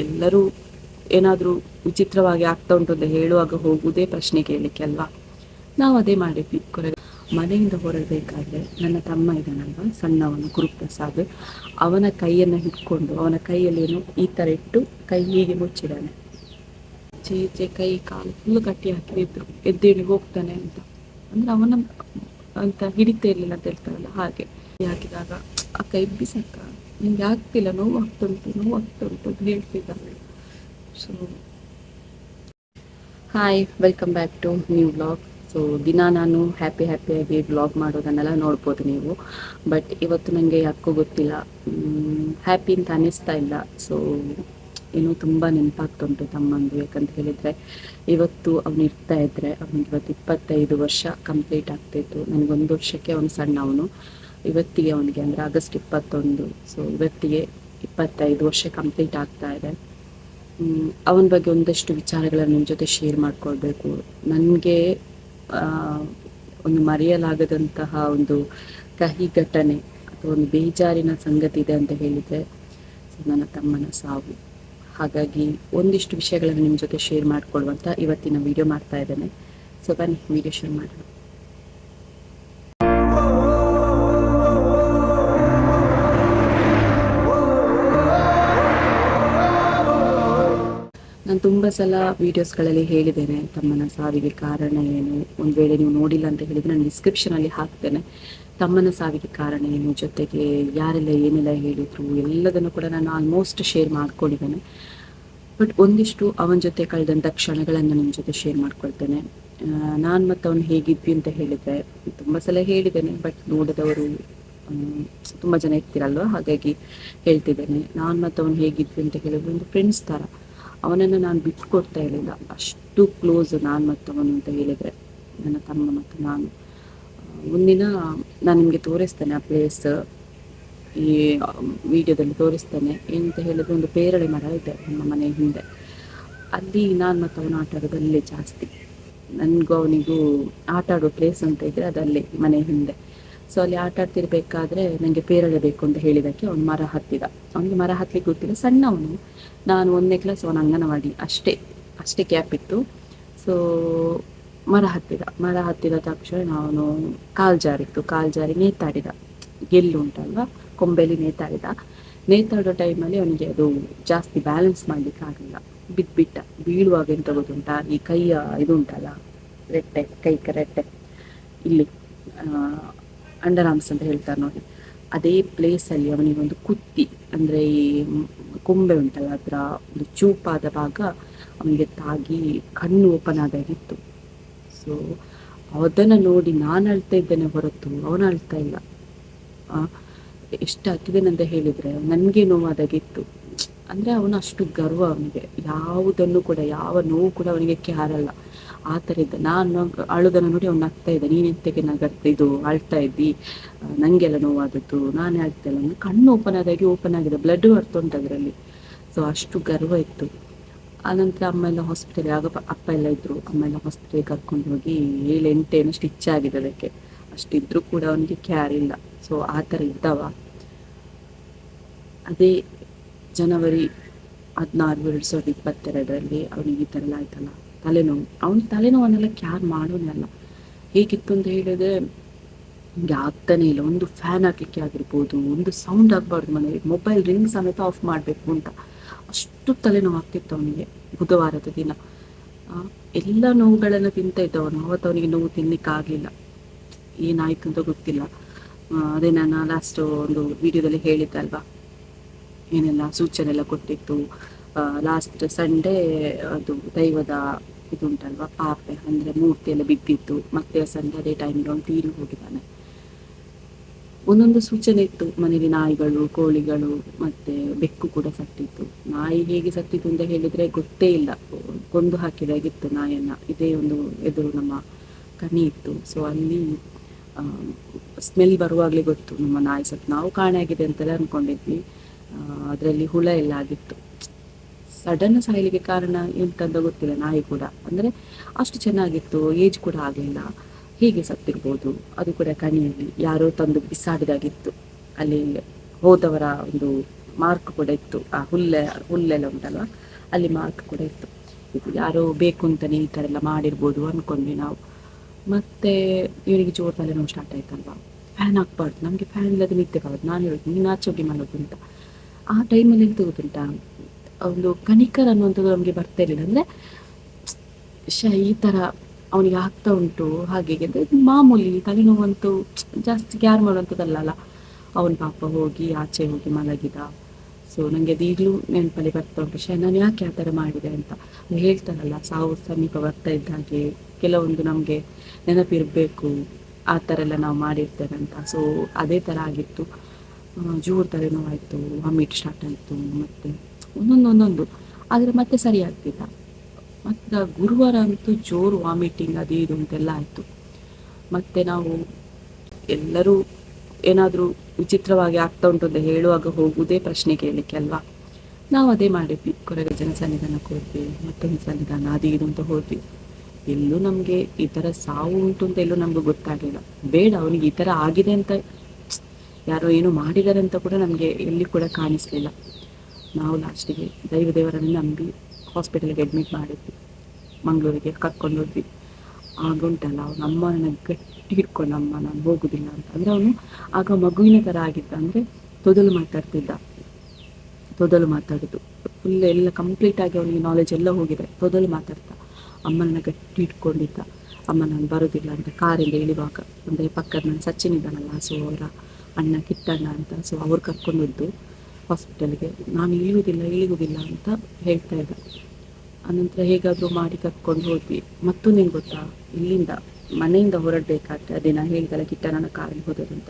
ಎಲ್ಲರೂ ಏನಾದರೂ ವಿಚಿತ್ರವಾಗಿ ಆಗ್ತಾ ಉಂಟು ಅಂತ ಹೇಳುವಾಗ ಹೋಗುವುದೇ ಪ್ರಶ್ನೆ ಕೇಳಲಿಕ್ಕೆ ಅಲ್ವಾ. ನಾವು ಅದೇ ಮಾಡಿದ್ವಿ. ಮನೆಯಿಂದ ಹೊರಡಬೇಕಾದ್ರೆ ನನ್ನ ತಮ್ಮ ಇದ್ದಾನಲ್ವ, ಸಣ್ಣವನು ಗುರುಪ್ರಸಾದ್, ಅವನ ಕೈಯನ್ನು ಹಿಡ್ಕೊಂಡು ಅವನ ಕೈಯಲ್ಲೇನು ಈ ಥರ ಇಟ್ಟು ಕೈ ಹೀಗೆ ಮುಚ್ಚಿದ್ದಾನೆ. ಈಚೆ ಕೈ ಕಾಲು ಫುಲ್ ಕಟ್ಟಿ ಹಾಕಿದ್ರು, ಎದ್ದೇಳಿ ಹೋಗ್ತಾನೆ ಅಂತ. ಅಂದ್ರೆ ಅವನ ಅಂತ ಹಿಡಿತಾ ಇರ್ಲಿಲ್ಲ ಅಂತ ಹೇಳ್ತಾರಲ್ಲ ಹಾಗೆ ಹಾಕಿದಾಗ ಆ ಕೈ ಬಿಸಕ್ಕ ನಿಮ್ಗೆ ಆಗ್ತಿಲ್ಲ, ನೋವು ಆಗ್ತುಂಟು ಅಂತ ಹೇಳ್ತಿದ್ದಾರೆ. So hi, welcome back to new vlog. So ದಿನ ನಾನು ಹ್ಯಾಪಿಯಾಗಿ ವ್ಲಾಗ್ ಮಾಡೋದನ್ನೆಲ್ಲ ನೋಡ್ಬೋದು ನೀವು. ಬಟ್ ಇವತ್ತು ನನಗೆ ಯಾಕೋ ಗೊತ್ತಿಲ್ಲ, ಹ್ಯಾಪಿ ಅಂತ ಅನ್ನಿಸ್ತಾ ಇಲ್ಲ. ಸೊ ಏನೋ ತುಂಬ ನೆನಪಾಗ್ತುಂಟು ತಮ್ಮಂದು. ಯಾಕಂತ ಹೇಳಿದರೆ ಇವತ್ತು ಅವನು ಇರ್ತಾ ಇದ್ದರೆ, ಅವನಿಗೆ ಇವತ್ತು 25 ವರ್ಷ ಕಂಪ್ಲೀಟ್ ಆಗ್ತಾಯಿತ್ತು. ನನಗೊಂದು ವರ್ಷಕ್ಕೆ ಅವನು ಸಣ್ಣವನು. ಇವತ್ತಿಗೆ ಅವನಿಗೆ ಅಂದರೆ ಆಗಸ್ಟ್ 21, ಸೊ ಇವತ್ತಿಗೆ 25 ವರ್ಷ ಕಂಪ್ಲೀಟ್ ಆಗ್ತಾ ಇದೆ. ಅವನ ಬಗ್ಗೆ ಒಂದಷ್ಟು ವಿಚಾರಗಳನ್ನು ನಿಮ್ಮ ಜೊತೆ ಶೇರ್ ಮಾಡ್ಕೊಳ್ಬೇಕು. ನನಗೆ ಒಂದು ಮರೆಯಲಾಗದಂತಹ ಒಂದು ಕಹಿ ಘಟನೆ ಅಥವಾ ಒಂದು ಬೇಜಾರಿನ ಸಂಗತಿ ಇದೆ ಅಂತ ಹೇಳಿದರೆ ನನ್ನ ತಮ್ಮನ ಸಾವು. ಹಾಗಾಗಿ ಒಂದಿಷ್ಟು ವಿಷಯಗಳನ್ನು ನಿಮ್ಮ ಜೊತೆ ಶೇರ್ ಮಾಡಿಕೊಳ್ಳುವಂಥ ಇವತ್ತಿನ ವಿಡಿಯೋ ಮಾಡ್ತಾ ಇದ್ದೇನೆ. ಸೊ ಬನ್ನಿ ವಿಡಿಯೋ ಶೇರ್ ಮಾಡೋಣ. ನಾನು ತುಂಬ ಸಲ ವೀಡಿಯೋಸ್ಗಳಲ್ಲಿ ಹೇಳಿದ್ದೇನೆ ತಮ್ಮನ ಸಾವಿಗೆ ಕಾರಣ ಏನು. ಒಂದು ವೇಳೆ ನೀವು ನೋಡಿಲ್ಲ ಅಂತ ಹೇಳಿದರೆ ನಾನು ಡಿಸ್ಕ್ರಿಪ್ಷನಲ್ಲಿ ಹಾಕ್ತೇನೆ. ತಮ್ಮನ ಸಾವಿಗೆ ಕಾರಣ ಏನು, ಜೊತೆಗೆ ಯಾರೆಲ್ಲ ಏನೆಲ್ಲ ಹೇಳಿದರು ಎಲ್ಲದನ್ನು ಕೂಡ ನಾನು ಆಲ್ಮೋಸ್ಟ್ ಶೇರ್ ಮಾಡ್ಕೊಂಡಿದ್ದೇನೆ. ಬಟ್ ಒಂದಿಷ್ಟು ಅವನ ಜೊತೆ ಕಳೆದಂಥ ಕ್ಷಣಗಳನ್ನು ನಿಮ್ಮ ಜೊತೆ ಶೇರ್ ಮಾಡ್ಕೊಳ್ತೇನೆ. ನಾನು ಮತ್ತು ಅವನು ಹೇಗಿದ್ವಿ ಅಂತ ಹೇಳಿದರೆ ತುಂಬ ಸಲ ಹೇಳಿದ್ದೇನೆ, ಬಟ್ ನೋಡಿದವರು ತುಂಬ ಜನ ಇರ್ತೀರಲ್ವ, ಹಾಗಾಗಿ ಹೇಳ್ತಿದ್ದೇನೆ. ನಾನು ಮತ್ತು ಅವನು ಹೇಗಿದ್ವಿ ಅಂತ ಹೇಳಿದ್ರೆ ಒಂದು ಫ್ರೆಂಡ್ಸ್ ಥರ. ಅವನನ್ನು ನಾನು ಬಿಟ್ಟು ಕೊಡ್ತಾ ಇರಲಿಲ್ಲ, ಅಷ್ಟು ಕ್ಲೋಸ್ ನಾನು ಮತ್ತು ಅವನು ಅಂತ ಹೇಳಿದರೆ, ನನ್ನ ತಮ್ಮ ಮತ್ತು ನಾನು. ಒಂದಿನ ನಾನು ನಿಮಗೆ ತೋರಿಸ್ತೇನೆ ಆ ಪ್ಲೇಸ್, ಈ ವಿಡಿಯೋದಲ್ಲಿ ತೋರಿಸ್ತೇನೆ. ಏನಂತ ಹೇಳಿದ್ರೆ ಒಂದು ಪೇರಳೆ ಮರ ಇದೆ ನಮ್ಮ ಮನೆ ಹಿಂದೆ. ಅಲ್ಲಿ ನಾನು ಮತ್ತು ಅವನು ಆಟ ಆಡೋದಲ್ಲೇ ಜಾಸ್ತಿ. ನನಗೂ ಅವನಿಗೂ ಆಟ ಆಡೋ ಪ್ಲೇಸ್ ಅಂತ ಇದ್ದರೆ ಅದಲ್ಲೇ ಮನೆ ಹಿಂದೆ. ಸೊ ಅಲ್ಲಿ ಆಟ ಆಡ್ತಿರ್ಬೇಕಾದ್ರೆ ನನಗೆ ಪೇರಳೆ ಬೇಕು ಅಂತ ಹೇಳಿದ್ದಕ್ಕೆ ಅವನು ಮರ ಹತ್ತಿದ. ಅವನಿಗೆ ಮರ ಹತ್ತಲಿಕ್ಕೆ ಗೊತ್ತಿಲ್ಲ, ಸಣ್ಣವನು. ನಾನು 1ನೇ ಕ್ಲಾಸ್, ಅವನ ಅಂಗನವಾಡಿ, ಅಷ್ಟೇ ಕ್ಯಾಪ್ ಇತ್ತು. ಸೊ ಮರ ಹತ್ತಿದ ತಕ್ಷಣ ಅವನು ಕಾಲು ಜಾರಿ ನೇತಾಡಿದ. ಗೆಲ್ಲು ಉಂಟಲ್ವ, ಕೊಂಬೆಲಿ ನೇತಾಡೋ ಟೈಮಲ್ಲಿ ಅವನಿಗೆ ಅದು ಜಾಸ್ತಿ ಬ್ಯಾಲೆನ್ಸ್ ಮಾಡಲಿಕ್ಕೆ ಆಗಲಿಲ್ಲ, ಬಿದ್ದುಬಿಟ್ಟ. ಬೀಳುವಾಗ ಎಂತ ಗೊತ್ತುಂಟಾ, ಈ ಕೈಯ ಇದು ಉಂಟಲ್ಲ ರೆಟ್ಟೆ, ರೆಟ್ಟೆ ಇಲ್ಲಿ ಅಂಡರ್ ಆರ್ಮ್ಸ್ ಅಂತ ಹೇಳ್ತಾರೆ ನೋಡಿ, ಅದೇ ಪ್ಲೇಸಲ್ಲಿ ಅವನಿಗೆ ಒಂದು ಕುತ್ತಿ ಅಂದರೆ ಈ ಕೊಂಬೆ ಉಂಟಲ್ಲ ಅದರ ಒಂದು ಚೂಪಾದ ಭಾಗ ಅವನಿಗೆ ತಾಗಿ ಕಣ್ಣು ಓಪನ್ ಆದಾಗಿತ್ತು. ಸೊ ಅದನ್ನು ನೋಡಿ ನಾನು ಅಳ್ತಾ ಇದ್ದೇನೆ ಹೊರತು ಅವನು ಅಳ್ತಾ ಇಲ್ಲ. ಎಷ್ಟು ಹತ್ತಿದೇನಂತ ಹೇಳಿದರೆ ನನಗೆ ನೋವಾದಾಗಿತ್ತು. ಅಂದರೆ ಅವನು ಅಷ್ಟು ಗರ್ವ, ಅವನಿಗೆ ಯಾವುದನ್ನು ಕೂಡ, ಯಾವ ನೋವು ಕೂಡ ಅವನಿಗೆ ಕ್ಯಾರಲ್ಲ, ಆ ಥರ ಇದ್ದ. ನಾನು ಅಳುದನ್ನು ನೋಡಿ ಅವ್ನು ನಗ್ತಾ ಇದ್ದ. ನೀನೆಂತಕ್ಕೆ ಇದು ಅಳ್ತಾ ಇದ್ದಿ, ನನಗೆಲ್ಲ ನೋವಾದದ್ದು, ನಾನೇ ಅಳ್ತಾ ಇಲ್ಲ. ಕಣ್ಣು ಓಪನ್ ಆಗಿದೆ, ಬ್ಲಡ್ ಬರ್ತುಂಟು ಅದರಲ್ಲಿ. ಸೊ ಅಷ್ಟು ಗರ್ವ ಇತ್ತು. ಆನಂತರ ಅಮ್ಮ ಎಲ್ಲ ಹಾಸ್ಪಿಟಲ್, ಆಗ ಅಪ್ಪ ಎಲ್ಲ ಇದ್ದರು, ಅಮ್ಮ ಎಲ್ಲ ಹಾಸ್ಪಿಟಲ್ಗೆ ಕರ್ಕೊಂಡು ಹೋಗಿ 7-8 ಏನೋ ಸ್ಟಿಚ್ ಆಗಿದೆ ಅದಕ್ಕೆ. ಅಷ್ಟಿದ್ರೂ ಕೂಡ ಅವನಿಗೆ ಕ್ಯಾರ್ ಇಲ್ಲ. ಸೊ ಆ ಥರ ಇದ್ದವ. ಅದೇ ಜನವರಿ 16, 2022 ಅವನಿಗೆ ಈ ಥರ ಎಲ್ಲ ಆಯ್ತಲ್ಲ, ತಲೆನೋವು. ಅವನ ತಲೆನೋವನ್ನೆಲ್ಲ ಕ್ಯಾರ್ ಮಾಡೋನಲ್ಲ. ಹೇಗಿತ್ತು ಅಂತ ಹೇಳಿದ್ರೆ ನಿಮಗೆ ಆಗ್ತಾನೆ ಇಲ್ಲ. ಒಂದು ಫ್ಯಾನ್ ಹಾಕಲಿಕ್ಕೆ ಆಗಿರ್ಬೋದು, ಒಂದು ಸೌಂಡ್ ಆಗಬಾರ್ದು ಮನೆಯಲ್ಲಿ, ಮೊಬೈಲ್ ರಿಂಗ್ ಸಮೇತ ಆಫ್ ಮಾಡಬೇಕು ಅಂತ, ಅಷ್ಟು ತಲೆನೋವು ಆಗ್ತಿತ್ತು ಅವನಿಗೆ. ಬುಧವಾರದ ದಿನ ಎಲ್ಲ ನೋವುಗಳನ್ನು ತಿಂತ ಇದ್ದವನು. ಅವತ್ತು ಅವನಿಗೆ ನೋವು ತಿನ್ನಲಿಕ್ಕಾಗಲಿಲ್ಲ. ಏನಾಯಿತು ಅಂತ ಗೊತ್ತಿಲ್ಲ. ಅದೇ ನಾನು ಲಾಸ್ಟ್ ಒಂದು ವಿಡಿಯೋದಲ್ಲಿ ಹೇಳಿದ್ದೆ ಅಲ್ವಾ, ಏನೆಲ್ಲ ಸೂಚನೆ ಎಲ್ಲ ಕೊಟ್ಟಿತ್ತು. ಲಾಸ್ಟ್ ಸಂಡೇ ಅದು ದೈವದ ಇದು ಉಂಟಲ್ವ, ಪಾಪೆ ಅಂದರೆ ಮೂರ್ತಿ ಎಲ್ಲ ಬಿದ್ದಿತ್ತು. ಮತ್ತೆ ಸಂಡೇ ಅದೇ ಟೈಮಿಗೆ ಅವನು ತೀರಿ ಹೋಗಿದ್ದಾನೆ. ಒಂದೊಂದು ಸೂಚನೆ ಇತ್ತು ಮನೇಲಿ. ನಾಯಿಗಳು, ಕೋಳಿಗಳು ಮತ್ತು ಬೆಕ್ಕು ಕೂಡ ಸತ್ತಿತ್ತು. ನಾಯಿ ಹೇಗೆ ಸತ್ತಿತ್ತು ಅಂತ ಹೇಳಿದರೆ ಗೊತ್ತೇ ಇಲ್ಲ, ಕೊಂದು ಹಾಕಿದಾಗಿತ್ತು ನಾಯಿಯನ್ನು. ಇದೇ ಒಂದು ಎದುರು ನಮ್ಮ ಕಣಿ ಇತ್ತು. ಸೊ ಅಲ್ಲಿ ಸ್ಮೆಲ್ ಬರುವಾಗಲೇ ಗೊತ್ತು ನಮ್ಮ ನಾಯಿ ಸತ್ತು. ನಾವು ಕಾಣೆ ಆಗಿದೆ ಅಂತೆಲ್ಲ ಅಂದ್ಕೊಂಡಿದ್ವಿ. ಅದರಲ್ಲಿ ಹುಳ ಎಲ್ಲ ಆಗಿತ್ತು. ಸಡನ್ ಸಾಯಲಿಕ್ಕೆ ಕಾರಣ ಎಂತಂತ ಗೊತ್ತಿಲ್ಲ. ನಾಯಿ ಕೂಡ ಅಂದರೆ ಅಷ್ಟು ಚೆನ್ನಾಗಿತ್ತು, ಏಜ್ ಕೂಡ ಆಗಲಿಲ್ಲ. ಹೀಗೆ ಸತ್ತಿರ್ಬೋದು. ಅದು ಕೂಡ ಕಣಿಯಲ್ಲಿ ಯಾರೋ ತಂದು ಬಿಸಾಡಿದಾಗಿತ್ತು. ಅಲ್ಲಿ ಹೋದವರ ಒಂದು ಮಾರ್ಕ್ ಕೂಡ ಇತ್ತು. ಆ ಹುಲ್ಲೆಲ್ಲ ಉಂಟಲ್ವ, ಅಲ್ಲಿ ಮಾರ್ಕ್ ಕೂಡ ಇತ್ತು. ಇದು ಯಾರೋ ಬೇಕು ಅಂತಲೇ ಈ ಥರ ಎಲ್ಲ ಮಾಡಿರ್ಬೋದು ಅಂದ್ಕೊಂಡ್ವಿ ನಾವು. ಮತ್ತು ಇವರಿಗೆ ಜೋರು ತಲೆನೋವು ಸ್ಟಾರ್ಟ್ ಆಯ್ತಲ್ವ, ಫ್ಯಾನ್ ಹಾಕ್ಬಾರ್ದು, ನಮಗೆ ಫ್ಯಾನ್ ಇಲ್ಲದೆ ನಿದ್ದೆ ಬರೋದು. ನಾನು ಹೇಳೋದು ನೀನು ಆಚೆ ಹೋಗಿ ಮಾಡೋದು ಅಂತ. ಆ ಟೈಮಲ್ಲಿ ಎಂತ ಗೊತ್ತುಂಟಾ, ಒಂದು ಕನಿಕರ್ ಅನ್ನುವಂಥದ್ದು ನಮಗೆ ಬರ್ತಾ ಇರಲಿಲ್ಲ. ಅಂದರೆ ಈ ಥರ ಅವನಿಗೆ ಆಗ್ತಾ ಉಂಟು ಹಾಗೆ ಅಂದರೆ ಮಾಮೂಲಿ ತಲೆನೋವಂತೂ ಜಾಸ್ತಿ ಕ್ಯಾರ್ ಮಾಡುವಂಥದ್ದಲ್ಲ. ಅವನ ಪಾಪ ಹೋಗಿ ಆಚೆ ಹೋಗಿ ಮಲಗಿದ. ಸೊ ನನಗೆ ಅದು ಈಗಲೂ ನೆನಪಲ್ಲಿ ಬರ್ತಾ ಉಂಟು, ನಾನು ಯಾಕೆ ಆ ಥರ ಮಾಡಿದೆ ಅಂತ. ಹೇಳ್ತಾರಲ್ಲ, ಸಾವು ಸಮೀಪ ಬರ್ತಾ ಇದ್ದಾಗೆ ಕೆಲವೊಂದು ನಮಗೆ ನೆನಪಿರಬೇಕು, ಆ ಥರ ಎಲ್ಲ ನಾವು ಮಾಡಿರ್ತೇವೆ ಅಂತ. ಸೊ ಅದೇ ಥರ ಆಗಿತ್ತು. ಜೋರು ತಲೆನೋವಾಯಿತು, ವಾಮಿಟ್ ಸ್ಟಾರ್ಟ್ ಆಯಿತು, ಮತ್ತು ಒಂದೊಂದು ಆದರೆ ಮತ್ತೆ ಸರಿ ಆಗ್ತಿಲ್ಲ. ಮತ್ತು ಗುರುವಾರ ಅಂತೂ ಜೋರು ವಾಮಿಟಿಂಗ್ ಅದು ಇದು ಅಂತೆಲ್ಲ ಆಯಿತು. ಮತ್ತು ನಾವು ಎಲ್ಲರೂ ಏನಾದರೂ ವಿಚಿತ್ರವಾಗಿ ಆಗ್ತಾ ಉಂಟು ಅಂತ ಹೇಳುವಾಗ ಹೋಗುವುದೇ ಪ್ರಶ್ನೆ ಕೇಳಲಿಕ್ಕೆ ಅಲ್ವಾ. ನಾವು ಅದೇ ಮಾಡಿದ್ವಿ, ಕೊರಗಜ್ಜನ ಸನ್ನಿಧಾನಕ್ಕೆ ಹೋದ್ವಿ, ಮತ್ತೊಂದು ಸನ್ನಿಧಾನ ಅದು ಇದು ಅಂತ ಹೋದ್ವಿ. ಎಲ್ಲೂ ನಮಗೆ ಈ ಥರ ಸಾವು ಉಂಟು ಅಂತ ಎಲ್ಲೂ ನಮಗೂ ಗೊತ್ತಾಗಲಿಲ್ಲ. ಬೇಡ, ಅವನಿಗೆ ಈ ಥರ ಆಗಿದೆ ಅಂತ ಯಾರೋ ಏನೋ ಮಾಡಿದ್ದಾರೆ ಅಂತ ಕೂಡ ನಮಗೆ ಎಲ್ಲಿ ಕೂಡ ಕಾಣಿಸ್ಲಿಲ್ಲ. ನಾವು ಲಾಸ್ಟಿಗೆ ದೇವರನ್ನು ನಂಬಿ ಹಾಸ್ಪಿಟಲ್ಗೆ ಅಡ್ಮಿಟ್ ಮಾಡಿದ್ವಿ, ಮಂಗಳೂರಿಗೆ ಕರ್ಕೊಂಡು ಹೋದ್ವಿ. ಆಗುಂಟಲ್ಲ ಅವನು ಅಮ್ಮನ ಗಟ್ಟಿ ಹಿಡ್ಕೊಂಡು, ಅಮ್ಮ ನಾನು ಹೋಗುದಿಲ್ಲ ಅಂತ. ಅಂದರೆ ಅವನು ಆಗ ಮಗುವಿನ ಥರ ಆಗಿದ್ದ, ಅಂದರೆ ತೊದಲು ಮಾತಾಡೋದು ಫುಲ್ ಎಲ್ಲ ಕಂಪ್ಲೀಟಾಗಿ ಅವನಿಗೆ ನಾಲೆಜ್ ಎಲ್ಲ ಹೋಗಿದೆ. ತೊದಲು ಮಾತಾಡ್ತಾ ಅಮ್ಮನ ಗಟ್ಟಿ ಇಟ್ಕೊಂಡಿದ್ದ. ಅಮ್ಮ ನಾನು ಬರೋದಿಲ್ಲ ಅಂತ ಕಾರಿಂದ ಇಳಿವಾಗ. ಅಂದರೆ ಪಕ್ಕದ ನನ್ನ ಸಚಿನ್ ಇದ್ದಾನಲ್ಲ, ಸೊ ಅವರ ಅಣ್ಣ ಕಿಟ್ಟಣ್ಣ ಅಂತ, ಸೊ ಅವ್ರು ಕರ್ಕೊಂಡದ್ದು ಹಾಸ್ಪಿಟಲ್ಗೆ. ನಾನು ಇಳಿಯುವುದಿಲ್ಲ ಅಂತ ಹೇಳ್ತಾ ಇದ್ದ. ಆನಂತರ ಹೇಗಾದರೂ ಮಾಡಿ ಕರ್ಕೊಂಡು ಹೋದ್ವಿ. ಮತ್ತೊಂದೇನು ಗೊತ್ತಾ, ಇಲ್ಲಿಂದ ಮನೆಯಿಂದ ಹೊರಡಬೇಕಾದ್ರೆ, ಅದೇ ನಾನು ಹೇಳಿದಲ್ಲ ಕಿಟ್ಟಣ್ಣನ ಕಾರಲ್ಲಿ ಹೋದದ್ದು ಅಂತ,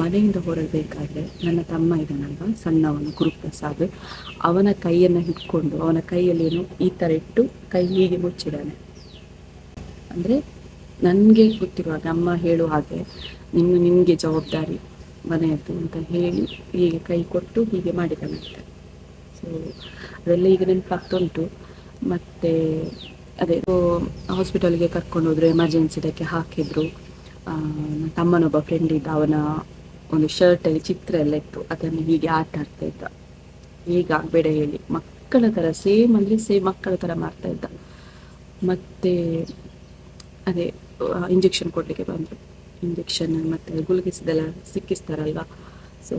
ಮನೆಯಿಂದ ಹೊರಡಬೇಕಾದ್ರೆ ನನ್ನ ತಮ್ಮ ಇದ್ದಾನಲ್ವ ಸಣ್ಣವನು ಗುರುಪ್ರಸಾದ್, ಅವನ ಕೈಯನ್ನು ಹಿಡ್ಕೊಂಡು ಅವನ ಕೈಯಲ್ಲೇನು ಈ ಥರ ಇಟ್ಟು ಕೈ ಹೀಗೆ ಮುಚ್ಚಿದ್ದಾನೆ. ಅಂದರೆ ನನಗೆ ಗೊತ್ತಿರುವಾಗ ಅಮ್ಮ ಹೇಳುವ ಹಾಗೆ ನಿಮಗೆ ಜವಾಬ್ದಾರಿ ಮನೆಯದ್ದು ಅಂತ ಹೇಳಿ ಹೀಗೆ ಕೈ ಕೊಟ್ಟು ಹೀಗೆ ಮಾಡಿದ್ದಾನಂತೆ. ಸೊ ಅದೆಲ್ಲ ಈಗ ನೆನಪಾಗ್ತುಂಟು. ಮತ್ತು ಅದೇ ಹಾಸ್ಪಿಟಲ್ಗೆ ಕರ್ಕೊಂಡು ಹೋದ್ರು, ಎಮರ್ಜೆನ್ಸಿದಕ್ಕೆ ಹಾಕಿದ್ರು. ನನ್ನ ತಮ್ಮನೊಬ್ಬ ಫ್ರೆಂಡ್ ಇದ್ದ, ಅವನ ಒಂದು ಶರ್ಟಲ್ಲಿ ಚಿತ್ರ ಎಲ್ಲ ಇತ್ತು, ಅದನ್ನು ಹೀಗೆ ಆಟ ಆಡ್ತಾ ಇದ್ದ. ಹೀಗಾಗಬೇಡ ಹೇಳಿ ಮಕ್ಕಳ ಥರ ಸೇಮ್ ಮಕ್ಕಳ ಥರ ಮಾಡ್ತಾ ಇದ್ದ. ಮತ್ತು ಅದೇ ಇಂಜೆಕ್ಷನ್ ಕೊಡಲಿಕ್ಕೆ ಬಂದರು. ಇಂಜೆಕ್ಷನ್ ಮತ್ತು ಗುಳುಗಿಸಿದೆಲ್ಲ ಸಿಕ್ಕಿಸ್ತಾರಲ್ವ, ಸೊ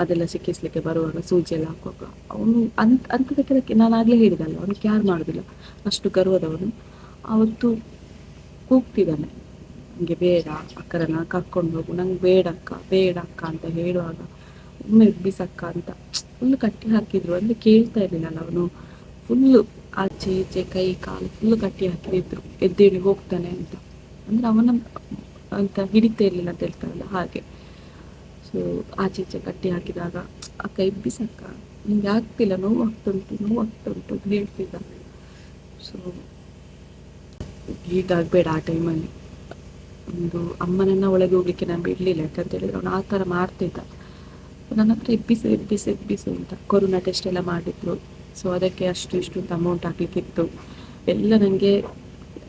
ಅದೆಲ್ಲ ಸಿಕ್ಕಿಸ್ಲಿಕ್ಕೆ ಬರುವಾಗ ಸೂಜಿ ಎಲ್ಲ ಹಾಕುವಾಗ ಅವನು ಅಂಥದಕ್ಕೆ ನಾನು ಆಗಲೇ ಹೇಳಿದಲ್ಲ, ಅವನು ಕ್ಯಾರ್ ಮಾಡೋದಿಲ್ಲ, ಅಷ್ಟು ಗರ್ವದವನು. ಅವತ್ತು ಕೂಗ್ತಿದ್ದಾನೆ, ನನಗೆ ಬೇಡ ಅಕ್ಕರನ್ನ ಕರ್ಕೊಂಡು ಹೋಗು, ನಂಗೆ ಬೇಡ ಅಕ್ಕ ಅಂತ ಹೇಳುವಾಗ ಒಮ್ಮೆ ಎಬ್ಬಿಸಕ್ಕ ಅಂತ ಫುಲ್ಲು ಕಟ್ಟಿ ಹಾಕಿದ್ರು. ಅಂದರೆ ಕೇಳ್ತಾ ಇರಲಿಲ್ಲ ಅವನು, ಫುಲ್ಲು ಆಚೆ ಈಚೆ ಕೈ ಕಾಲು ಫುಲ್ಲು ಕಟ್ಟಿ ಹಾಕಿದ್ರು, ಎದ್ದೇಳಿ ಹೋಗ್ತಾನೆ ಅಂತ. ಅಂದರೆ ಅವನ ಅಂತ ಹಿಡಿತಾ ಇರಲಿಲ್ಲ ಅಂತ ಹೇಳ್ತಾರಲ್ಲ ಹಾಗೆ. ಸೊ ಆಚೆ ಈಚೆ ಕಟ್ಟಿ ಹಾಕಿದಾಗ ಅಕ್ಕ ಎಬ್ಬಿಸಕ್ಕ, ನಿಂಗೆ ಆಗ್ತಿಲ್ಲ, ನೋವು ಆಗ್ತುಂಟು ಅಂತ ಹೇಳ್ತಿದ್ದ. ಸೊ ಹೀಗಾಗಬೇಡ ಆ ಟೈಮಲ್ಲಿ. ಒಂದು ಅಮ್ಮನನ್ನು ಒಳಗೆ ಹೋಗ್ಲಿಕ್ಕೆ ನಾನು ಬಿಡಲಿಲ್ಲ, ಯಾಕಂತ ಹೇಳಿದ್ರೆ ಅವನು ಆ ಥರ ಮಾಡ್ತಿದ್ದ. ನನ್ನ ಹತ್ರ ಎಬ್ಬಿಸು ಅಂತ ಕೊರೋನಾ ಟೆಸ್ಟ್ ಎಲ್ಲ ಮಾಡಿದ್ರು. ಸೊ ಅದಕ್ಕೆ ಅಷ್ಟು ಇಷ್ಟು ಅಂತ ಅಮೌಂಟ್ ಹಾಕ್ಲಿಕ್ಕಿತ್ತು ಎಲ್ಲ. ನನಗೆ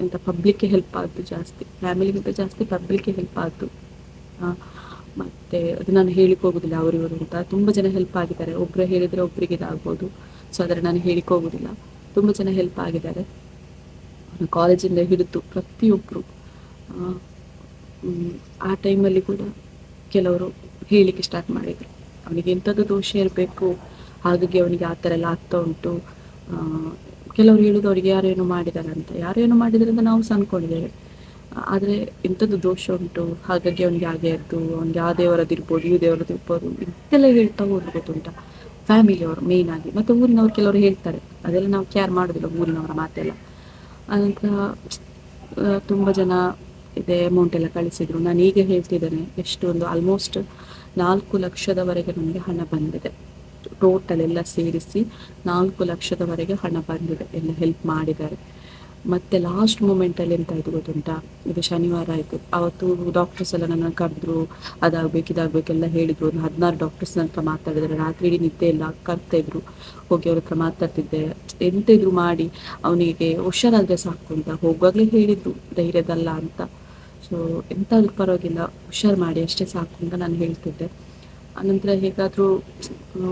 ಎಂತ ಪಬ್ಲಿಕ್ಗೆ ಹೆಲ್ಪ್ ಆದ್ದು ಜಾಸ್ತಿ, ಫ್ಯಾಮಿಲಿಗಿಂತ ಜಾಸ್ತಿ ಪಬ್ಲಿಕ್ಗೆ ಹೆಲ್ಪ್ ಆದ್ದು. ಮತ್ತು ಅದು ನಾನು ಹೇಳಿಕ್ಕೆ ಹೋಗೋದಿಲ್ಲ ಅವರಿವರು ಅಂತ. ತುಂಬ ಜನ ಹೆಲ್ಪ್ ಆಗಿದ್ದಾರೆ, ಒಬ್ಬರು ಹೇಳಿದರೆ ಒಬ್ಬರಿಗೆ ಇದಾಗ್ಬೋದು. ಸೊ ಆದರೆ ನಾನು ಹೇಳಿಕ್ಕೆ ಹೋಗೋದಿಲ್ಲ, ತುಂಬ ಜನ ಹೆಲ್ಪ್ ಆಗಿದ್ದಾರೆ. ಕಾಲೇಜಿಂದ ಹಿಡಿದು ಪ್ರತಿಯೊಬ್ಬರು. ಆ ಟೈಮಲ್ಲಿ ಕೂಡ ಕೆಲವರು ಹೇಳಲಿಕ್ಕೆ ಸ್ಟಾರ್ಟ್ ಮಾಡಿದರು, ಅವನಿಗೆ ಎಂಥದ್ದು ದೋಷ ಇರಬೇಕು, ಹಾಗಾಗಿ ಅವನಿಗೆ ಆ ಥರ ಎಲ್ಲ ಆಗ್ತಾ ಉಂಟು. ಕೆಲವರು ಹೇಳೋದು ಅವರಿಗೆ ಯಾರೇನೋ ಮಾಡಿದ್ದಾರೆ ಅಂತ. ಯಾರೇನೋ ಮಾಡಿದ್ದಾರೆ ಅಂತ ನಾವು ಸಹ ಅಂದ್ಕೊಂಡಿದ್ದೇವೆ, ಆದರೆ ಎಂಥದ್ದು ದೋಷ ಉಂಟು, ಹಾಗಾಗಿ ಅವನಿಗೆ ಹಾಗೆ ಆಯಿತು, ಅವನಿಗೆ ಆ ದೇವರದಿರ್ಬೋದು ಈ ದೇವರದಿರ್ಬೋದು ಇಂತೆಲ್ಲ ಹೇಳ್ತಾ ಹೋಗಿ ಗೊತ್ತುಂಟ. ಫ್ಯಾಮಿಲಿಯವರು ಮೇಯ್ನ್ ಆಗಿ, ಮತ್ತು ಊರಿನವ್ರು ಕೆಲವರು ಹೇಳ್ತಾರೆ, ಅದೆಲ್ಲ ನಾವು ಕೇರ್ ಮಾಡೋದಿಲ್ಲ ಊರಿನವರ ಮಾತೆಲ್ಲ. ಆನಂತರ ತುಂಬ ಜನ ಇದೆ ಅಮೌಂಟ್ ಎಲ್ಲ ಕಳಿಸಿದ್ರು. ನಾನು ಈಗ ಹೇಳ್ತಿದ್ದೇನೆ, ಎಷ್ಟು ಒಂದು ಆಲ್ಮೋಸ್ಟ್ 4 ಲಕ್ಷದವರೆಗೆ ನನಗೆ ಹಣ ಬಂದಿದೆ. ಟೋಟಲ್ ಎಲ್ಲ ಸೇರಿಸಿ 4 ಲಕ್ಷದವರೆಗೆ ಹಣ ಬಂದಿದೆ, ಎಲ್ಲ ಹೆಲ್ಪ್ ಮಾಡಿದ್ದಾರೆ. ಮತ್ತು ಲಾಸ್ಟ್ ಮೂಮೆಂಟಲ್ಲಿ ಎಂತ ಆಯಿತು ಗೊತ್ತುಂಟಾ, ಇದು ಶನಿವಾರ ಆಯಿತು. ಅವತ್ತು ಡಾಕ್ಟರ್ಸ್ ಎಲ್ಲ ನನ್ನ ಕರೆದ್ರು, ಅದಾಗಬೇಕು ಇದಾಗಬೇಕೆಲ್ಲ ಹೇಳಿದರು. ಒಂದು 16 ಡಾಕ್ಟರ್ಸ್ ಹತ್ರ ಮಾತಾಡಿದ್ದಾರೆ. ರಾತ್ರಿ ಇಡೀ ನಿದ್ದೆ ಎಲ್ಲ ಕರ್ತಾಯಿದ್ರು. ಹೋಗಿ ಅವ್ರ ಹತ್ರ ಮಾತಾಡ್ತಿದ್ದೆ, ಎಂತ ಇದ್ರು ಮಾಡಿ ಅವನಿಗೆ ಹುಷಾರಾದರೆ ಸಾಕು ಅಂತ. ಹೋಗುವಾಗಲೇ ಹೇಳಿದರು ಧೈರ್ಯದಲ್ಲ ಅಂತ. ಸೊ ಎಂತಾದ್ರೂ ಪರವಾಗಿಲ್ಲ, ಹುಷಾರು ಮಾಡಿ ಅಷ್ಟೇ ಸಾಕು ಅಂತ ನಾನು ಹೇಳ್ತಿದ್ದೆ. ಆನಂತರ ಹೇಗಾದರೂ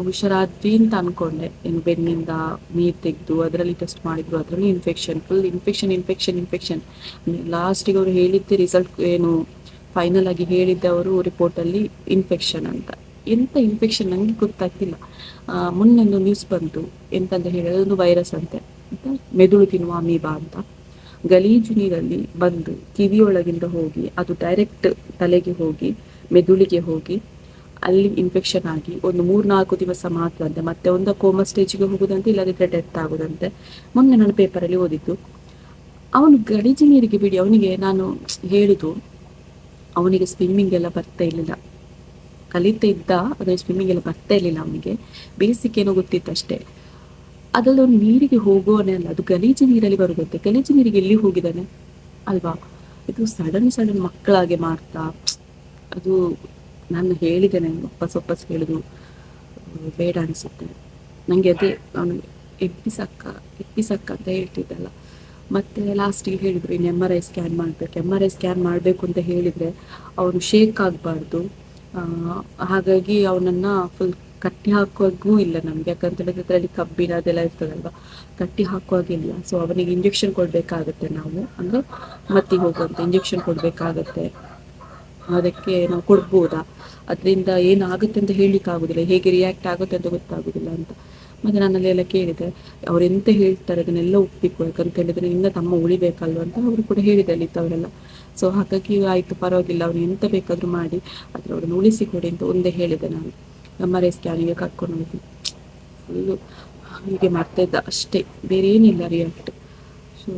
ಹುಷಾರಾದ್ವಿ ಅಂತ ಅಂದ್ಕೊಂಡೆ. ಏನು ಬೆನ್ನಿಂದ ನೀರು ತೆಗೆದು ಅದರಲ್ಲಿ ಟೆಸ್ಟ್ ಮಾಡಿದ್ರು, ಅದರಲ್ಲಿ ಇನ್ಫೆಕ್ಷನ್, ಫುಲ್ ಇನ್ಫೆಕ್ಷನ್. ಲಾಸ್ಟಿಗೆ ಅವರು ಹೇಳಿದ್ದೆ ರಿಸಲ್ಟ್ ಏನು ಫೈನಲ್ ಆಗಿ ಹೇಳಿದ್ದೆ ಅವರು ರಿಪೋರ್ಟಲ್ಲಿ ಇನ್ಫೆಕ್ಷನ್ ಅಂತ. ಎಂಥ ಇನ್ಫೆಕ್ಷನ್ ನನಗೆ ಗೊತ್ತಾಗ್ತಿಲ್ಲ. ಮೊನ್ನೆಂದು ನ್ಯೂಸ್ ಬಂತು, ಎಂತಂತ ಹೇಳಿದ್ರೆ ಒಂದು ವೈರಸ್ ಅಂತೆ, ಮೆದುಳು ತಿನ್ನುವ ಅಮೀಬಾ ಅಂತ. ಗಲೀಜು ನೀರಲ್ಲಿ ಬಂದು ಕಿವಿಯೊಳಗಿಂದ ಹೋಗಿ ಅದು ಡೈರೆಕ್ಟ್ ತಲೆಗೆ ಹೋಗಿ ಮೆದುಳಿಗೆ ಹೋಗಿ ಅಲ್ಲಿ ಇನ್ಫೆಕ್ಷನ್ ಆಗಿ ಒಂದು 3-4 ದಿವಸ ಮಾತ್ರ ಅಂತೆ, ಮತ್ತೆ ಒಂದು ಕೋಮಾ ಸ್ಟೇಜಿಗೆ ಹೋಗುದಂತೆ, ಇಲ್ಲದಿದ್ದರೆ ಡೆತ್ ಆಗುದಂತೆ. ಮೊನ್ನೆ ನಾನು ಪೇಪರಲ್ಲಿ ಓದಿದ್ದು. ಅವನು ಗಲೀಜು ನೀರಿಗೆ ಬಿಡಿ, ಅವನಿಗೆ ನಾನು ಹೇಳಿದ್ದು, ಅವನಿಗೆ ಸ್ವಿಮ್ಮಿಂಗ್ ಎಲ್ಲ ಬರ್ತಾ ಇರಲಿಲ್ಲ, ಕಲಿತಾ ಇದ್ದ, ಆದರೆ ಸ್ವಿಮ್ಮಿಂಗ್ ಎಲ್ಲ ಬರ್ತಾ ಇರಲಿಲ್ಲ ಅವನಿಗೆ, ಬೇಸಿಕ್ ಏನೋ ಗೊತ್ತಿತ್ತು ಅಷ್ಟೇ. ಅದರಲ್ಲಿ ಅವನು ನೀರಿಗೆ ಹೋಗುವನೇ ಅಲ್ಲ, ಅದು ಗಲೀಜು ನೀರಲ್ಲಿ ಬರುದಂತೆ. ಗಲೀಜು ನೀರಿಗೆ ಎಲ್ಲಿ ಹೋಗಿದ್ದಾನೆ ಅಲ್ವಾ? ಇದು ಸಡನ್ ಮಕ್ಕಳಾಗೆ ಮಾಡ್ತಾ, ಅದು ನಾನು ಹೇಳಿದ್ದೇನೆ ವಾಪಸ್ ಹೇಳುದು ಬೇಡ ಅನಿಸುತ್ತೆ ನನಗೆ. ಅದೇ ಅವನು ಎಪ್ಪಿಸಕ್ಕ ಅಂತ ಹೇಳ್ತಿದ್ದಲ್ಲ. ಮತ್ತು ಲಾಸ್ಟಿಗೆ ಹೇಳಿದರು ಇನ್ನು MRI ಸ್ಕ್ಯಾನ್ ಮಾಡಬೇಕು. MRI ಸ್ಕ್ಯಾನ್ ಮಾಡಬೇಕು ಅಂತ ಹೇಳಿದರೆ ಅವನು ಶೇಕ್ ಆಗಬಾರ್ದು, ಹಾಗಾಗಿ ಅವನನ್ನು ಫುಲ್ ಕಟ್ಟಿ ಹಾಕುವಾಗೂ ಇಲ್ಲ ನಮಗೆ, ಯಾಕಂತ ಹೇಳಿದ್ರೆ ಅದರಲ್ಲಿ ಕಬ್ಬಿಣ ಅದೆಲ್ಲ ಇರ್ತದಲ್ವ, ಕಟ್ಟಿ ಹಾಕುವಾಗಿಲ್ಲ. ಸೊ ಅವನಿಗೆ ಇಂಜೆಕ್ಷನ್ ಕೊಡಬೇಕಾಗತ್ತೆ ನಾವು, ಅಂದರೆ ಮತ್ತಿಗೆ ಹೋಗುವಂಥ ಇಂಜೆಕ್ಷನ್ ಕೊಡಬೇಕಾಗತ್ತೆ. ಅದಕ್ಕೆ ನಾವು ಕೊಡ್ಬೋದಾ, ಅದರಿಂದ ಏನಾಗುತ್ತೆ ಅಂತ ಹೇಳಲಿಕ್ಕಾಗೋದಿಲ್ಲ, ಹೇಗೆ ರಿಯಾಕ್ಟ್ ಆಗುತ್ತೆ ಅಂತ ಗೊತ್ತಾಗೋದಿಲ್ಲ ಅಂತ. ಮತ್ತು ನನ್ನಲ್ಲೆಲ್ಲ ಕೇಳಿದೆ, ಅವರೆಂತ ಹೇಳ್ತಾರೆ ಅದನ್ನೆಲ್ಲ ಒಪ್ಪಿಕೊ, ಯಾಕಂತ ಹೇಳಿದರೆ ನಿನ್ನ ತಮ್ಮ ಉಳಿಬೇಕಲ್ವ ಅಂತ ಅವರು ಕೂಡ ಹೇಳಿದೆ ಅಲ್ಲಿದ್ದವರೆಲ್ಲ. ಸೊ ಹಾಗಾಗಿ ಆಯಿತು, ಪರವಾಗಿಲ್ಲ, ಅವನು ಎಂತ ಬೇಕಾದರೂ ಮಾಡಿ ಆದರೆ ಅವರನ್ನು ಉಳಿಸಿಕೊಡಿ ಅಂತ ಒಂದೇ ಹೇಳಿದೆ ನಾನು. MRI ಸ್ಕ್ಯಾನಿಗೆ ಕರ್ಕೊಂಡು ಹೋಗಿ ಫುಲ್ಲು ಹೀಗೆ ಮಾಡ್ತಾಯಿದ್ದ ಅಷ್ಟೇ, ಬೇರೆ ಏನಿಲ್ಲ ರಿಯಾಕ್ಟ್. ಸೊ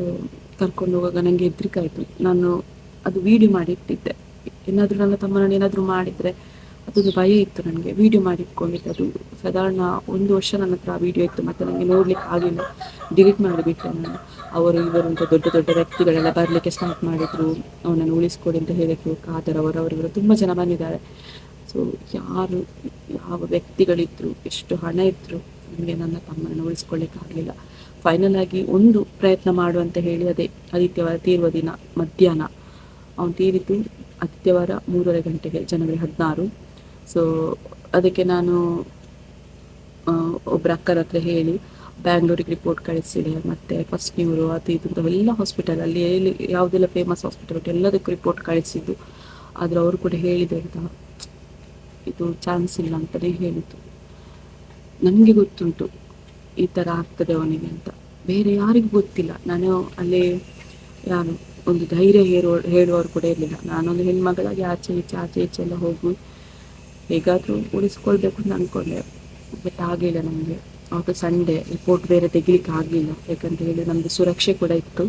ಕರ್ಕೊಂಡು ಹೋಗುವಾಗ ನನಗೆ ಹೆದರಿಕಾಯಿತು. ನಾನು ಅದು ವೀಡಿಯೋ ಮಾಡಿ ಇಟ್ಟಿದ್ದೆ, ಏನಾದರೂ ನನ್ನ ತಮ್ಮನನ್ನು ಏನಾದರೂ ಮಾಡಿದರೆ ಅದೊಂದು ಭಯ ಇತ್ತು ನನಗೆ. ವೀಡಿಯೋ ಮಾಡಿ ಇಟ್ಕೊಂಡಿದ್ದೆ, ಅದು ಸಾಧಾರಣ 1 ವರ್ಷ ನನ್ನ ಹತ್ರ ಆ ವೀಡಿಯೋ ಇತ್ತು. ಮತ್ತು ನನಗೆ ನೋಡಲಿಕ್ಕೆ ಆಗಿಲ್ಲ, ಡಿಲೀಟ್ ಮಾಡಿಬಿಟ್ಟೆ ನಾನು. ಅವರು ಇವರು ಅಂತ ದೊಡ್ಡ ವ್ಯಕ್ತಿಗಳೆಲ್ಲ ಬರಲಿಕ್ಕೆ ಸ್ಟಾರ್ಟ್ ಮಾಡಿದರು, ಅವನನ್ನು ಉಳಿಸ್ಕೊಡಿ ಅಂತ ಹೇಳಿದರು. ಖಾದರ್ ಅವರವರೆಲ್ಲ ತುಂಬ ಜನ ಬಂದಿದ್ದಾರೆ. ಸೊ ಯಾರು ಯಾವ ವ್ಯಕ್ತಿಗಳಿದ್ರು, ಎಷ್ಟು ಹಣ ಇದ್ದರು, ನನಗೆ ನನ್ನ ತಮ್ಮನನ್ನು ಉಳಿಸ್ಕೊಳ್ಳಿಕ್ಕಾಗಲಿಲ್ಲ. ಫೈನಲ್ ಆಗಿ ಒಂದು ಪ್ರಯತ್ನ ಮಾಡುವಂತ ಹೇಳಿ, ಅದೇ ಆದಿತ್ಯವಾರ ತೀರುವ ದಿನ ಮಧ್ಯಾಹ್ನ ಅವನು ತೀರಿದ್ದು, ಆದಿತ್ಯವಾರ 3:30 ಗಂಟೆಗೆ, ಜನವರಿ 16. ಸೊ ಅದಕ್ಕೆ ನಾನು ಒಬ್ಬರ ಅಕ್ಕರ ಹತ್ರ ಹೇಳಿ ಬ್ಯಾಂಗ್ಳೂರಿಗೆ ರಿಪೋರ್ಟ್ ಕಳಿಸಿದೆ. ಮತ್ತು ಫಸ್ಟ್ ನ್ಯೂರೋ ಅದು ಇದು ಎಲ್ಲ ಹಾಸ್ಪಿಟಲಲ್ಲಿ ಯಾವುದೆಲ್ಲ ಫೇಮಸ್ ಹಾಸ್ಪಿಟಲ್ ಉಂಟು ಎಲ್ಲದಕ್ಕೂ ರಿಪೋರ್ಟ್ ಕಳಿಸಿದ್ದು. ಆದರೆ ಅವರು ಕೂಡ ಹೇಳಿದೆ ಅಂತ, ಇದು ಚಾನ್ಸ್ ಇಲ್ಲ ಅಂತಲೇ ಹೇಳಿದ್ದು. ನನಗೆ ಗೊತ್ತುಂಟು ಈ ಥರ ಆಗ್ತದೆ ಅವನಿಗೆ ಅಂತ, ಬೇರೆ ಯಾರಿಗೂ ಗೊತ್ತಿಲ್ಲ. ನಾನು ಅಲ್ಲಿ ಯಾರು ಒಂದು ಧೈರ್ಯ ಹೇಳುವವರು ಕೂಡ ಇರಲಿಲ್ಲ. ನಾನೊಂದು ಹೆಣ್ಮಗಳಾಗಿ ಆಚೆ ಈಚೆ ಎಲ್ಲ ಹೋಗಿ ಹೇಗಾದರೂ ಉಳಿಸ್ಕೊಳ್ಬೇಕು ಅಂತ ಅಂದ್ಕೊಂಡೆ. ಬಟ್ ಆಗಲಿಲ್ಲ ನನಗೆ. ಅವತ್ತು ಸಂಡೇ ರಿಪೋರ್ಟ್ ಬೇರೆ ತೆಗಿಲಿಕ್ಕೆ ಆಗಲಿಲ್ಲ, ಯಾಕಂತ ಹೇಳಿ ನಮ್ಮದು ಸುರಕ್ಷೆ ಕೂಡ ಇತ್ತು,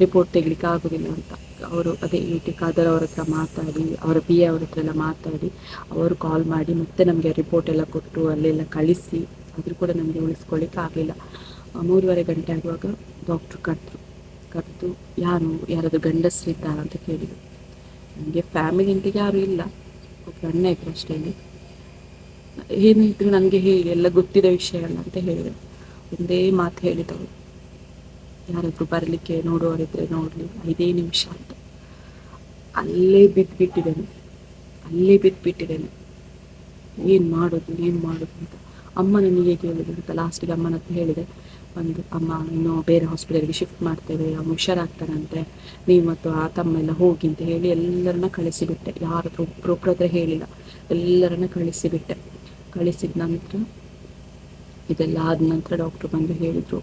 ರಿಪೋರ್ಟ್ ತೆಗಿಲಿಕ್ಕೆ ಆಗೋದಿಲ್ಲ ಅಂತ. ಅವರು ಅದೇ ಖಾದರ್ ಅವ್ರ ಹತ್ರ ಮಾತಾಡಿ, ಅವರ PA ಅವ್ರ ಹತ್ರ ಎಲ್ಲ ಮಾತಾಡಿ, ಅವರು ಕಾಲ್ ಮಾಡಿ ಮತ್ತೆ ನಮಗೆ ರಿಪೋರ್ಟ್ ಎಲ್ಲ ಕೊಟ್ಟು ಅಲ್ಲೆಲ್ಲ ಕಳಿಸಿ, ಆದರೂ ಕೂಡ ನಮಗೆ ಉಳಿಸ್ಕೊಳ್ಳಿಕ್ಕೆ ಆಗಲಿಲ್ಲ. 3:30 ಗಂಟೆ ಆಗುವಾಗ ಡಾಕ್ಟ್ರು ಕರೆದು ಯಾರಾದರೂ ಗಂಡಸರಿದ್ದಾರ ಅಂತ ಕೇಳಿದರು. ನನಗೆ ಫ್ಯಾಮಿಲಿ ಅಂತ ಯಾರೂ ಇಲ್ಲ, ಒಬ್ಬ ಅಣ್ಣ ಇದ್ರು ಅಷ್ಟೇ. ಏನಿದ್ರು ನನಗೆ ಹೇಳಿ, ಎಲ್ಲ ಗೊತ್ತಿರೋ ವಿಷಯ ಅಲ್ಲ ಅಂತ ಹೇಳಿದೆ. ಒಂದೇ ಮಾತು ಹೇಳಿದವರು, ಯಾರಾದರೂ ಬರಲಿಕ್ಕೆ ನೋಡುವವರಿದ್ದರೆ ನೋಡಲಿ, 5 ನಿಮಿಷ ಅಂತ. ಅಲ್ಲೇ ಬಿದ್ದುಬಿಟ್ಟಿದ್ದೇನೆ. ಏನು ಮಾಡೋದು ಅಂತ ಅಮ್ಮ ನನಗೆ ಕೇಳಿದೆ ಅಂತ. ಲಾಸ್ಟಿಗೆ ಅಮ್ಮನ ಹತ್ರ ಹೇಳಿದೆ, ಒಂದು ಅಮ್ಮ ಇನ್ನೂ ಬೇರೆ ಹಾಸ್ಪಿಟಲ್ಗೆ ಶಿಫ್ಟ್ ಮಾಡ್ತೇವೆ, ಅವ್ನು ಹುಷಾರಾಗ್ತಾನಂತೆ, ನೀವು ಮತ್ತು ಆ ತಮ್ಮ ಎಲ್ಲ ಹೋಗಿ ಅಂತ ಹೇಳಿ ಎಲ್ಲರನ್ನ ಕಳಿಸಿಬಿಟ್ಟೆ. ಯಾರತ್ರ ಒಬ್ಬರೊಬ್ಬರ ಹತ್ರ ಹೇಳಿಲ್ಲ, ಎಲ್ಲರನ್ನ ಕಳಿಸಿಬಿಟ್ಟೆ. ಕಳಿಸಿದ ನಂತರ ಇದೆಲ್ಲ ಆದ ನಂತರ ಡಾಕ್ಟ್ರು ಬಂದು ಹೇಳಿದರು,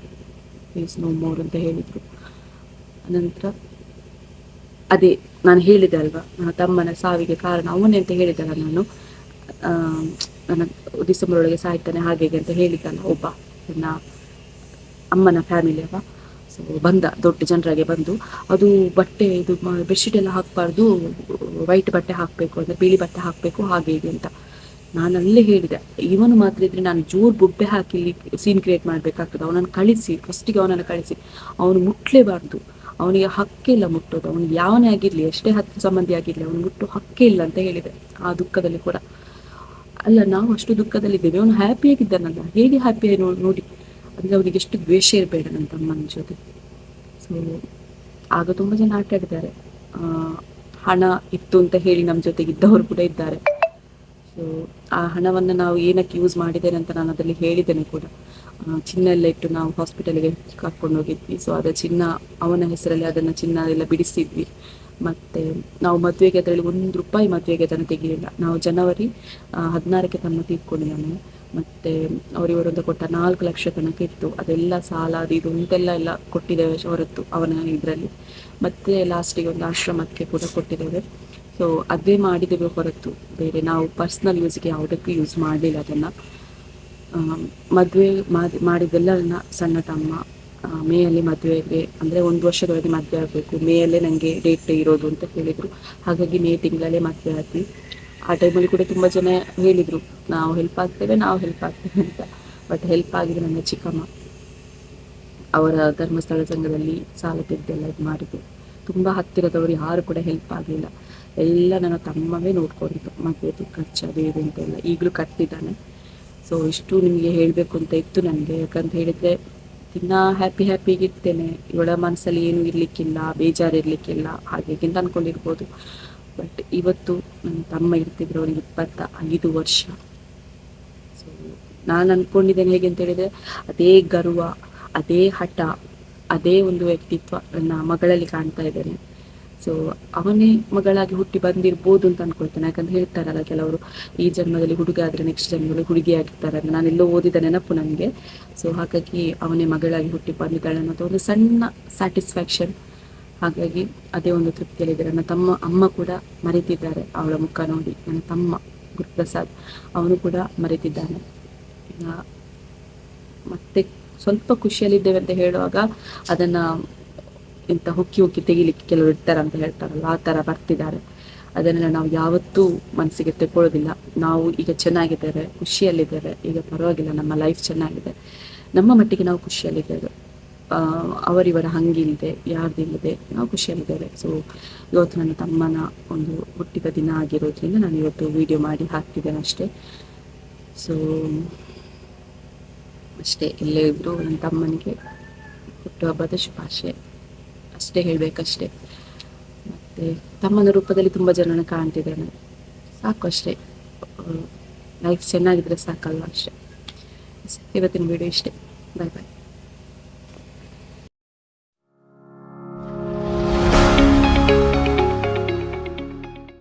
ಪ್ಲೀಸ್ ನೋ ಮೋರ್ ಅಂತ ಹೇಳಿದರು. ಅನಂತರ ಅದೇ ನಾನು ಹೇಳಿದೆ ಅಲ್ವಾ, ನನ್ನ ತಮ್ಮನ ಸಾವಿಗೆ ಕಾರಣ ಅವನೇ ಅಂತ ಹೇಳಿದ್ದಲ್ಲ ನಾನು, ನನ್ನ ಡಿಸೆಂಬರ್ ಒಳಗೆ ಸಾಯ್ತಾನೆ ಹಾಗೆ ಅಂತ ಹೇಳಿದ್ದಲ್ಲ ಒಬ್ಬ ನನ್ನ ಅಮ್ಮನ ಫ್ಯಾಮಿಲಿ ಅವ. ಸೊ ಬಂದ ದೊಡ್ಡ ಜನರಾಗೆ ಬಂದು, ಅದು ಬಟ್ಟೆ ಇದು ಬೆಡ್ಶೀಟ್ ಎಲ್ಲ ಹಾಕಬಾರ್ದು, ವೈಟ್ ಬಟ್ಟೆ ಹಾಕಬೇಕು, ಅಂದರೆ ಬಿಳಿ ಬಟ್ಟೆ ಹಾಕಬೇಕು ಹಾಗೆ ಹೀಗೆ ಅಂತ. ನಾನು ಅಲ್ಲೇ ಹೇಳಿದೆ, ಇವನು ಮಾತ್ರ ಇದ್ರೆ ನಾನು ಜೋರು ಬೊಬ್ಬೆ ಹಾಕಿ ಇಲ್ಲಿ ಸೀನ್ ಕ್ರಿಯೇಟ್ ಮಾಡಬೇಕಾಗ್ತದೆ. ಅವನನ್ನು ಫಸ್ಟಿಗೆ ಅವನನ್ನು ಕಳಿಸಿ, ಅವನು ಮುಟ್ಲೇಬಾರ್ದು, ಅವನಿಗೆ ಹಕ್ಕಿಲ್ಲ ಮುಟ್ಟೋದು, ಅವನಿಗೆ ಯಾವನೇ ಆಗಿರಲಿ, ಎಷ್ಟೇ ಹತ್ತು ಸಂಬಂಧಿ ಆಗಿರಲಿ, ಅವನು ಮುಟ್ಟು ಹಕ್ಕೇ ಇಲ್ಲ ಅಂತ ಹೇಳಿದೆ. ಆ ದುಃಖದಲ್ಲಿ ಕೂಡ ಅಲ್ಲ, ನಾವು ಅಷ್ಟು ದುಃಖದಲ್ಲಿದ್ದೇವೆ, ಅವನು ಹ್ಯಾಪಿಯಾಗಿದ್ದಾನಲ್ಲ, ಹೇಗೆ ಹ್ಯಾಪಿಯಾಗಿ ನೋಡಿ, ಅಂದರೆ ಅವನಿಗೆ ಎಷ್ಟು ದ್ವೇಷ ಇರಬೇಡ ನನ್ನ ತಮ್ಮನ ಜೊತೆ. ಸೊ ಆಗ ತುಂಬ ಜನ ಆಟ ಆಡಿದ್ದಾರೆ, ಹಣ ಇತ್ತು ಅಂತ ಹೇಳಿ ನಮ್ಮ ಜೊತೆಗಿದ್ದವರು ಕೂಡ ಇದ್ದಾರೆ. ಸೊ ಆ ಹಣವನ್ನು ನಾವು ಏನಕ್ಕೆ ಯೂಸ್ ಮಾಡಿದ್ದೇನೆ ಅಂತ ನಾನು ಅದರಲ್ಲಿ ಹೇಳಿದ್ದೇನೆ ಕೂಡ. ಚಿನ್ನ ಎಲ್ಲ ಇಟ್ಟು ನಾವು ಹಾಸ್ಪಿಟಲ್ಗೆ ಕರ್ಕೊಂಡು ಹೋಗಿದ್ವಿ. ಸೊ ಅದ ಚಿನ್ನ ಅವನ ಹೆಸರಲ್ಲಿ ಅದನ್ನು ಚಿನ್ನ ಎಲ್ಲ ಬಿಡಿಸಿದ್ವಿ. ಮತ್ತು ನಾವು ಮದುವೆಗೆ ಅದರಲ್ಲಿ ₹1 ಮದುವೆಗೆ ಅದನ್ನು ತೆಗಿಲಿಲ್ಲ. ನಾವು ಜನವರಿ 16ಕ್ಕೆ ತಮ್ಮ ತೀರ್ಕೊಂಡಿದ್ದಾನೆ. ಮತ್ತು ಅವರಿವರಿಂದ ಕೊಟ್ಟ 4 ಲಕ್ಷ ತನಕ ಇತ್ತು. ಅದೆಲ್ಲ ಸಾಲ ಅದು ಇದು ಎಲ್ಲ ಕೊಟ್ಟಿದ್ದೇವೆ ಹೊರತು ಅವನ ಇದರಲ್ಲಿ. ಮತ್ತು ಲಾಸ್ಟಿಗೆ ಒಂದು ಆಶ್ರಮಕ್ಕೆ ಕೂಡ ಕೊಟ್ಟಿದ್ದೇವೆ. ಸೊ ಅದೇ ಮಾಡಿದ್ದೇವೆ ಹೊರತು ಬೇರೆ ನಾವು ಪರ್ಸ್ನಲ್ ಯೂಸ್ಗೆ ಯಾವುದಕ್ಕೂ ಯೂಸ್ ಮಾಡಲಿಲ್ಲ ಅದನ್ನು. ಮದುವೆ ಮಾಡಿದ್ದೆಲ್ಲ ನನ್ನ ಸಣ್ಣ ತಮ್ಮ ಮೇಯಲ್ಲಿ ಮದುವೆಗೆ ಅಂದರೆ 1 ವರ್ಷದೊಳಗೆ ಮದುವೆ ಆಗಬೇಕು, ಮೇಯಲ್ಲೇ ನನಗೆ ಡೇಟ್ ಇರೋದು ಅಂತ ಹೇಳಿದರು. ಹಾಗಾಗಿ ಮೇ ತಿಂಗಳಲ್ಲೇ ಮದುವೆ ಆದ್ವಿ. ಆ ಟೈಮಲ್ಲಿ ಕೂಡ ತುಂಬ ಜನ ಹೇಳಿದರು ನಾವು ಹೆಲ್ಪ್ ಆಗ್ತೇವೆ ಅಂತ. ಬಟ್ ಹೆಲ್ಪ್ ಆಗಿದೆ ನನ್ನ ಚಿಕ್ಕಮ್ಮ. ಅವರ ಧರ್ಮಸ್ಥಳ ಸಂಘದಲ್ಲಿ ಸಾಲ ತೆಗೆದೆಲ್ಲ ಇದು ಮಾಡಿದ್ದು. ತುಂಬ ಹತ್ತಿರದವರು ಯಾರು ಕೂಡ ಹೆಲ್ಪ್ ಆಗಲಿಲ್ಲ. ಎಲ್ಲ ನನ್ನ ತಮ್ಮವೇ ನೋಡ್ಕೊಂಡಿದ್ದು, ಮದುವೆದು ಖರ್ಚು ಅದು ಇದು ಅಂತೆಲ್ಲ. ಈಗಲೂ ಕಟ್ತಿದ್ದಾನೆ. ಸೊ ಇಷ್ಟು ನಿಮಗೆ ಹೇಳಬೇಕು ಅಂತ ಇತ್ತು ನನಗೆ. ಯಾಕಂತ ಹೇಳಿದರೆ ದಿನ ಹ್ಯಾಪಿಗಿರ್ತೇನೆ, ಇವಳ ಮನಸ್ಸಲ್ಲಿ ಏನೂ ಇರಲಿಕ್ಕಿಲ್ಲ, ಬೇಜಾರು ಇರಲಿಕ್ಕಿಲ್ಲ ಹಾಗೆ ಅಂತ ಅಂದ್ಕೊಂಡಿರ್ಬೋದು. ಬಟ್ ಇವತ್ತು ನನ್ನ ತಮ್ಮ ಇರ್ತಿದ್ರು, ಅವನಿಗೆ 25 ವರ್ಷ. ಸೊ ನಾನು ಅಂದ್ಕೊಂಡಿದ್ದೇನೆ ಹೇಗೆ ಅಂತ ಹೇಳಿದರೆ, ಅದೇ ಗರ್ವ, ಅದೇ ಹಠ, ಅದೇ ಒಂದು ವ್ಯಕ್ತಿತ್ವ ನನ್ನ ಮಗಳಲ್ಲಿ ಕಾಣ್ತಾ ಇದ್ದೇನೆ. ಸೊ ಅವನೇ ಮಗಳಾಗಿ ಹುಟ್ಟಿ ಬಂದಿರ್ಬೋದು ಅಂತ ಅಂದ್ಕೊಳ್ತೇನೆ. ಯಾಕಂತ ಹೇಳ್ತಾರಲ್ಲ ಕೆಲವರು, ಈ ಜನ್ಮದಲ್ಲಿ ಹುಡುಗ ಆದರೆ ನೆಕ್ಸ್ಟ್ ಜನ್ಮದಲ್ಲಿ ಹುಡುಗಿ ಆಗಿರ್ತಾರೆ ಅಂತ. ನಾನೆಲ್ಲೋ ಓದಿದ ನೆನಪು ನನಗೆ. ಸೊ ಹಾಗಾಗಿ ಅವನೇ ಮಗಳಾಗಿ ಹುಟ್ಟಿ ಬಂದಿದ್ದಾಳೆ ಅನ್ನೋದು ಒಂದು ಸಣ್ಣ ಸ್ಯಾಟಿಸ್ಫ್ಯಾಕ್ಷನ್. ಹಾಗಾಗಿ ಅದೇ ಒಂದು ತೃಪ್ತಿಯಲ್ಲಿದ್ದಾರೆ. ನನ್ನ ತಮ್ಮ ಅಮ್ಮ ಕೂಡ ಮರೆತಿದ್ದಾರೆ ಅವಳ ಮುಖ ನೋಡಿ. ನನ್ನ ತಮ್ಮ ಗುರುಪ್ರಸಾದ್ ಅವನು ಕೂಡ ಮರೆತಿದ್ದಾನೆ. ಮತ್ತೆ ಸ್ವಲ್ಪ ಖುಷಿಯಲ್ಲಿದ್ದೇವೆ ಅಂತ ಹೇಳುವಾಗ ಅದನ್ನು ಇಂಥ ಹುಕ್ಕಿ ತೆಗಿಲಿಕ್ಕೆ ಕೆಲವರು ಇರ್ತಾರೆ ಅಂತ ಹೇಳ್ತಾರಲ್ಲ, ಆ ಥರ ಬರ್ತಿದ್ದಾರೆ. ಅದನ್ನೆಲ್ಲ ನಾವು ಯಾವತ್ತೂ ಮನಸ್ಸಿಗೆ ತೆಗೊಳ್ಳೋದಿಲ್ಲ. ನಾವು ಈಗ ಚೆನ್ನಾಗಿದ್ದೇವೆ, ಖುಷಿಯಲ್ಲಿದ್ದೇವೆ, ಈಗ ಪರವಾಗಿಲ್ಲ, ನಮ್ಮ ಲೈಫ್ ಚೆನ್ನಾಗಿದೆ, ನಮ್ಮ ಮಟ್ಟಿಗೆ ನಾವು ಖುಷಿಯಲ್ಲಿದ್ದೇವೆ. ಅವರಿವರ ಹಂಗಿಲ್ಲದೆ ಯಾರ್ದಿಲ್ಲದೆ ನಾವು ಖುಷಿಯಲ್ಲಿದ್ದೇವೆ. ಸೊ ಇವತ್ತು ನನ್ನ ತಮ್ಮನ ಒಂದು ಹುಟ್ಟಿದ ದಿನ ಆಗಿರೋದ್ರಿಂದ ನಾನು ಇವತ್ತು ವಿಡಿಯೋ ಮಾಡಿ ಹಾಕ್ತಿದ್ದೇನೆ ಅಷ್ಟೇ. ಸೊ ಅಷ್ಟೇ, ಎಲ್ಲೇ ಇದ್ದರೂ ನನ್ನ ತಮ್ಮನಿಗೆ ಹುಟ್ಟುಹಬ್ಬದ ಶುಭಾಶಯ ಅಷ್ಟೇ ಹೇಳಬೇಕಷ್ಟೇ. ಮತ್ತು ತಮ್ಮನ ರೂಪದಲ್ಲಿ ತುಂಬ ಜನನ ಕಾಣ್ತಿದ್ದೇನೆ, ಸಾಕು ಅಷ್ಟೇ. ಲೈಫ್ ಚೆನ್ನಾಗಿದ್ರೆ ಸಾಕಲ್ವ ಅಷ್ಟೇ. ಇವತ್ತಿನ ವಿಡಿಯೋ ಇಷ್ಟೇ. ಬಾಯ್ ಬಾಯ್.